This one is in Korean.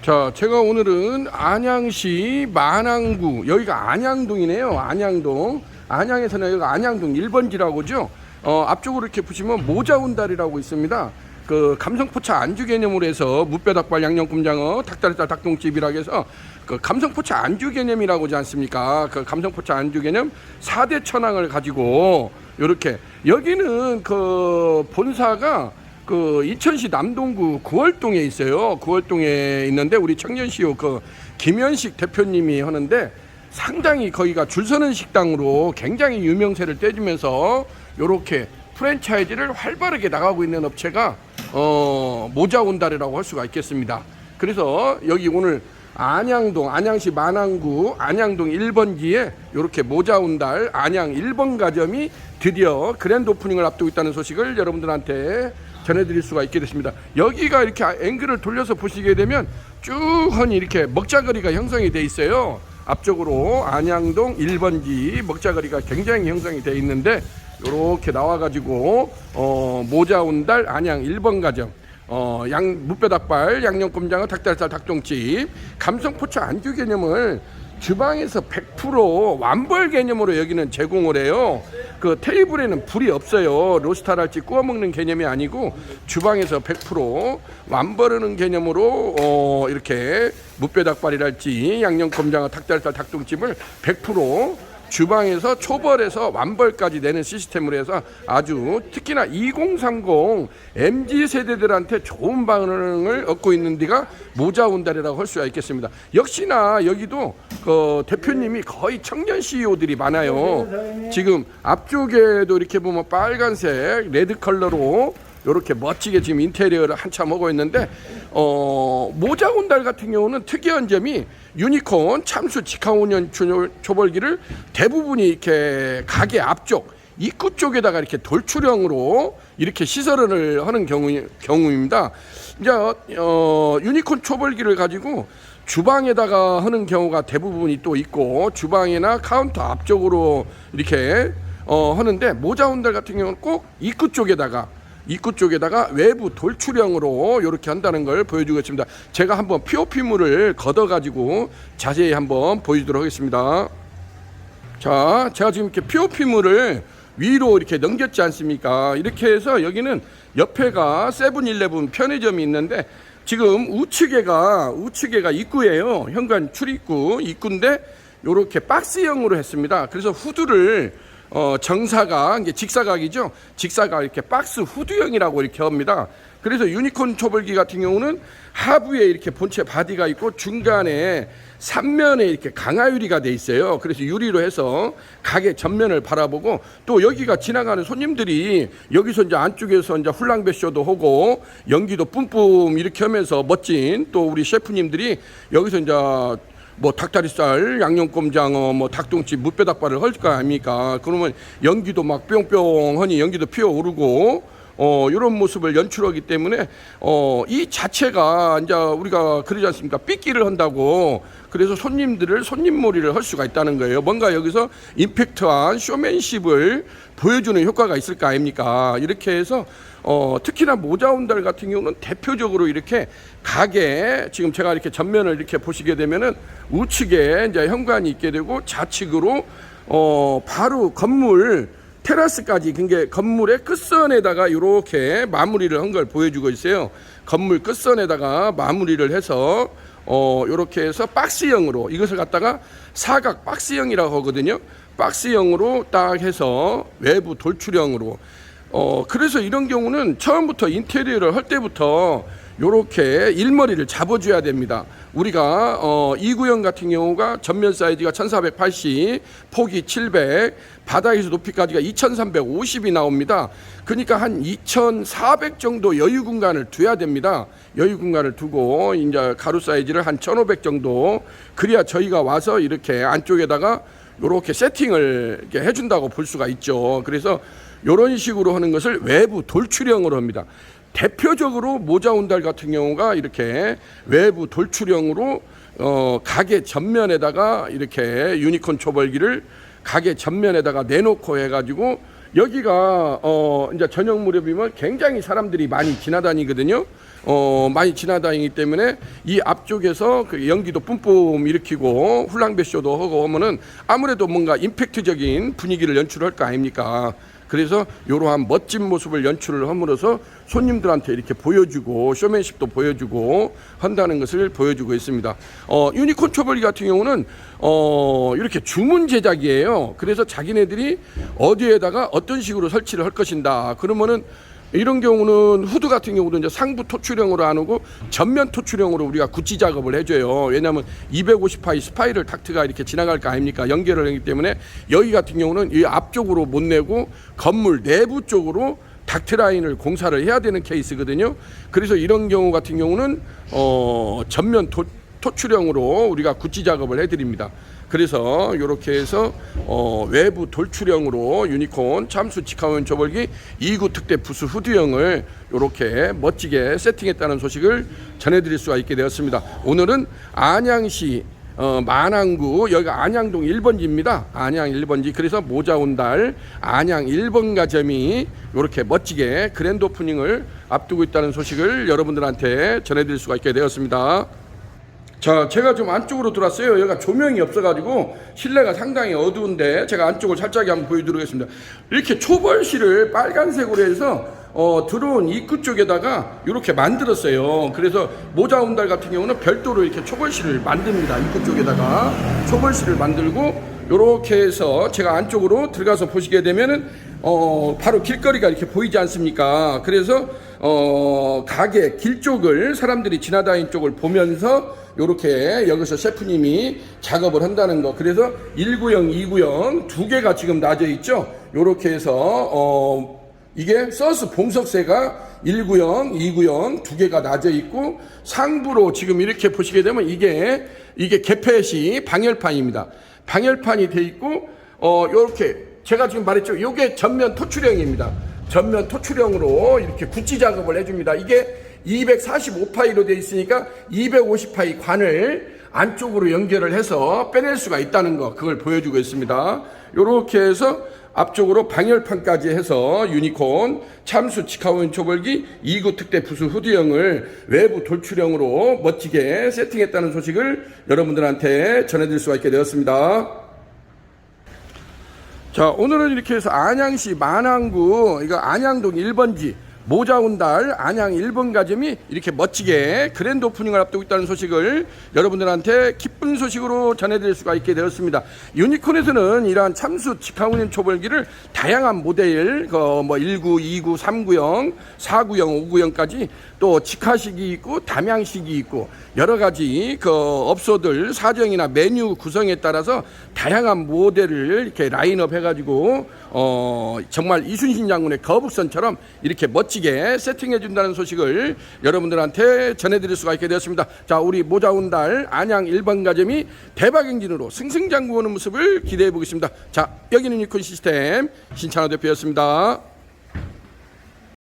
자, 제가 오늘은 안양시 만안구, 여기가 안양동이네요. 안양동. 안양에서는 여기가 안양동 1번지라고죠. 앞쪽으로 이렇게 보시면 모자온달이라고 있습니다. 그 감성포차 안주 개념으로 해서 무뼈닭발 양념꼼장어 닭다리살 닭똥집이라고 해서 그 감성포차 안주 개념이라고 하지 않습니까? 그 감성포차 안주 개념 4대 천왕을 가지고 요렇게 여기는 그 본사가 그 인천시 남동구 구월동에 있어요. 구월동에 있는데 우리 청년시요 그 김현식 대표님이 하는데 상당히 거기가 줄 서는 식당으로 굉장히 유명세를 떼주면서 요렇게 프랜차이즈를 활발하게 나가고 있는 업체가 모자온달이라고 할 수가 있겠습니다. 그래서 여기 오늘 안양동, 안양시 만안구 안양동 1번지에 이렇게 모자온달 안양 1번 가점이 드디어 그랜드 오프닝을 앞두고 있다는 소식을 여러분들한테 전해드릴 수가 있게 됐습니다. 여기가 이렇게 앵글을 돌려서 보시게 되면 쭉 흔히 이렇게 먹자거리가 형성이 돼 있어요. 앞쪽으로 안양동 1번지 먹자거리가 굉장히 형성이 돼 있는데 이렇게 나와가지고 모자온달 안양 1번 가점 무뼈닭발 양념꼼장어 닭다리살 닭똥집 감성포차 안주 개념을 주방에서 100% 완벌 개념으로 여기는 제공을 해요. 그 테이블에는 불이 없어요. 로스타랄지 구워 먹는 개념이 아니고 주방에서 100% 완벌하는 개념으로 이렇게 무뼈닭발이랄지 양념꼼장어 닭다리살 닭똥집을 100% 주방에서 초벌해서 완벌까지 내는 시스템으로 해서 아주 특히나 2030 MZ세대들한테 좋은 반응을 얻고 있는 데가 모자온달이라고 할 수가 있겠습니다. 역시나 여기도 그 대표님이 거의 청년 CEO들이 많아요. 지금 앞쪽에도 이렇게 보면 빨간색 레드 컬러로 이렇게 멋지게 지금 인테리어를 한참 하고 있는데 모자온달 같은 경우는 특이한 점이 유니콘 참수 직항온연 초벌기를 대부분이 이렇게 가게 앞쪽 입구 쪽에다가 이렇게 돌출형으로 이렇게 시설을 하는 경우입니다. 이제 유니콘 초벌기를 가지고 주방에다가 하는 경우가 대부분이 또 있고 주방이나 카운터 앞쪽으로 이렇게 하는데 모자온달 같은 경우는 꼭 입구 쪽에다가 외부 돌출형으로 이렇게 한다는 걸 보여주고 있습니다. 제가 한번 POP물을 걷어가지고 자세히 한번 보여주도록 하겠습니다. 자, 제가 지금 이렇게 POP물을 위로 이렇게 넘겼지 않습니까? 이렇게 해서 여기는 옆에가 세븐일레븐 편의점이 있는데 지금 우측에가 입구예요. 현관 출입구 입구인데 이렇게 박스형으로 했습니다. 그래서 후드를 정사각, 이게 직사각이죠. 직사각 이렇게 박스 후드형이라고 이렇게 합니다. 그래서 유니콘 초벌기 같은 경우는 하부에 이렇게 본체 바디가 있고 중간에 3면에 이렇게 강화유리가 돼 있어요. 그래서 유리로 해서 가게 전면을 바라보고 또 여기가 지나가는 손님들이 여기서 이제 안쪽에서 이제 훌랑베쇼도 하고 연기도 뿜뿜 이렇게 하면서 멋진 또 우리 셰프님들이 여기서 이제 뭐 닭다리살, 양념꼼장어, 뭐 닭똥집, 무뼈닭발을 할 거 아닙니까? 그러면 연기도 막 뿅뿅하니 연기도 피어오르고 이런 모습을 연출하기 때문에 이 자체가 이제 우리가 그러지 않습니까? 삐끼를 한다고 그래서 손님들을 손님몰이를 할 수가 있다는 거예요. 뭔가 여기서 임팩트한 쇼맨십을 보여주는 효과가 있을 거 아닙니까? 이렇게 해서 특히나 모자온달 같은 경우는 대표적으로 이렇게 가게 지금 제가 이렇게 전면을 이렇게 보시게 되면은 우측에 이제 현관이 있게 되고 좌측으로 바로 건물 테라스까지 그게 건물의 끝선에다가 이렇게 마무리를 한 걸 보여주고 있어요. 건물 끝선에다가 마무리를 해서 이렇게 해서 박스형으로 이것을 갖다가 사각 박스형이라고 하거든요. 박스형으로 딱 해서 외부 돌출형으로 그래서 이런 경우는 처음부터 인테리어를 할 때부터 요렇게 일머리를 잡아줘야 됩니다. 우리가 이구형 같은 경우가 전면 사이즈가 1480, 폭이 700, 바닥에서 높이까지가 2350이 나옵니다. 그러니까 한 2400 정도 여유 공간을 둬야 됩니다. 여유 공간을 두고 이제 가로 사이즈를 한 1500 정도 그래야 저희가 와서 이렇게 안쪽에다가 요렇게 세팅을 이렇게 해준다고 볼 수가 있죠. 그래서 이런 식으로 하는 것을 외부 돌출형으로 합니다. 대표적으로 모자온달 같은 경우가 이렇게 외부 돌출형으로 가게 전면에다가 이렇게 유니콘 초벌기를 가게 전면에다가 내놓고 해가지고 여기가 이제 저녁 무렵이면 굉장히 사람들이 많이 지나다니거든요. 많이 지나다니기 때문에 이 앞쪽에서 그 연기도 뿜뿜 일으키고 훌랑배쇼도 하고 하면은 아무래도 뭔가 임팩트적인 분위기를 연출할 거 아닙니까? 그래서 이러한 멋진 모습을 연출을 함으로써 손님들한테 이렇게 보여주고 쇼맨십도 보여주고 한다는 것을 보여주고 있습니다. 유니콘 초벌기 같은 경우는 이렇게 주문 제작이에요. 그래서 자기네들이 어디에다가 어떤 식으로 설치를 할 것인다. 그러면은 이런 경우는 후드 같은 경우도 이제 상부 토출형으로 안 오고 전면 토출형으로 우리가 구찌 작업을 해줘요. 왜냐하면 250파이 스파이럴 닥트가 이렇게 지나갈 거 아닙니까? 연결을 하기 때문에 여기 같은 경우는 이 앞쪽으로 못 내고 건물 내부 쪽으로 닥트 라인을 공사를 해야 되는 케이스거든요. 그래서 이런 경우 같은 경우는 전면 토출형으로 우리가 구찌 작업을 해드립니다. 그래서 이렇게 해서 외부 돌출형으로 유니콘 참수 직화원 조벌기 2구 특대 부수 후드형을 이렇게 멋지게 세팅했다는 소식을 전해드릴 수가 있게 되었습니다. 오늘은 안양시 만안구, 여기가 안양동 1번지입니다. 안양 1번지. 그래서 모자 온 달 안양 1번 가점이 이렇게 멋지게 그랜드 오프닝을 앞두고 있다는 소식을 여러분들한테 전해드릴 수가 있게 되었습니다. 자, 제가 좀 안쪽으로 들어왔어요. 여기가 조명이 없어가지고 실내가 상당히 어두운데 제가 안쪽을 살짝 한번 보여드리겠습니다. 이렇게 초벌실을 빨간색으로 해서 들어온 입구 쪽에다가 이렇게 만들었어요. 그래서 모자 온달 같은 경우는 별도로 이렇게 초벌실을 만듭니다. 입구 쪽에다가 초벌실을 만들고 이렇게 해서 제가 안쪽으로 들어가서 보시게 되면은 바로 길거리가 이렇게 보이지 않습니까? 그래서 가게 길 쪽을 사람들이 지나다니는 쪽을 보면서 요렇게 여기서 셰프님이 작업을 한다는 거. 그래서 1구형, 2구형 두 개가 지금 놔져 있죠. 요렇게 해서 이게 서스 봉석쇠가 1구형, 2구형 두 개가 놔져 있고 상부로 지금 이렇게 보시게 되면 이게 개펫이 방열판입니다. 방열판이 돼 있고 요렇게 제가 지금 말했죠. 요게 전면 토출형입니다. 전면 토출형으로 이렇게 구찌 작업을 해줍니다. 이게 245파이로 되어 있으니까 250파이 관을 안쪽으로 연결을 해서 빼낼 수가 있다는 거, 그걸 보여주고 있습니다. 이렇게 해서 앞쪽으로 방열판까지 해서 유니콘 참수 직화원 초벌기 2구 특대 부수 후드형을 외부 돌출형으로 멋지게 세팅했다는 소식을 여러분들한테 전해드릴 수가 있게 되었습니다. 자, 오늘은 이렇게 해서 안양시 만안구, 이거 안양동 1번지 모자 온 달 안양 1번 가점이 이렇게 멋지게 그랜드 오프닝을 앞두고 있다는 소식을 여러분들한테 기쁜 소식으로 전해드릴 수가 있게 되었습니다. 유니콘에서는 이러한 참수 직화운임 초벌기를 다양한 모델, 1구, 2구, 3구형, 4구형, 5구형까지 또 직화식이 있고 담양식이 있고 여러 가지 업소들 사정이나 메뉴 구성에 따라서 다양한 모델을 이렇게 라인업 해가지고 정말 이순신 장군의 거북선처럼 이렇게 멋지게 세팅해 준다는 소식을 여러분들한테 전해드릴 수가 있게 되었습니다. 자, 우리 모자 온 달 안양 1번 가점이 대박 행진으로 승승장구하는 모습을 기대해 보겠습니다. 자, 여기는 유니콘 시스템 신찬호 대표였습니다.